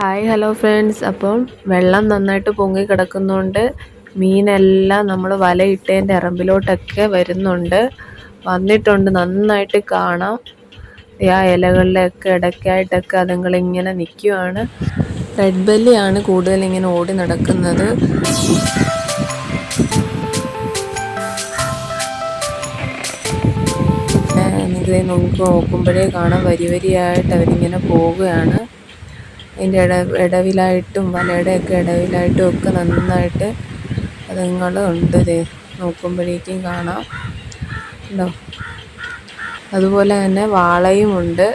Hi hello friends. അപ്പം വെള്ളം നന്നായിട്ട് പൊങ്ങി കിടക്കുന്നതുകൊണ്ട് മീനെല്ലാം നമ്മൾ വലയിട്ടതിൻ്റെ എറമ്പിലോട്ടൊക്കെ വന്നിട്ടുണ്ട്. നന്നായിട്ട് കാണാം. ആ ഇലകളിലൊക്കെ ഇടയ്ക്കായിട്ടൊക്കെ അതുങ്ങളിങ്ങനെ നിൽക്കുവാണ്. റെഡ് ബെല്ലിയാണ് കൂടുതൽ ഇങ്ങനെ ഓടി നടക്കുന്നത്. ഇത് നോക്കുമ്പോഴേ കാണാം, വരി വരിയായിട്ട് അവരിങ്ങനെ പോവുകയാണ്. അതിൻ്റെ ഇടവിലായിട്ടും വലയുടെയൊക്കെ ഇടവിലായിട്ടും ഒക്കെ നന്നായിട്ട് അതുങ്ങൾ ഉണ്ട്. നോക്കുമ്പോഴേക്കും കാണാം ഉണ്ടോ. അതുപോലെ തന്നെ വാളയും ഉണ്ട്.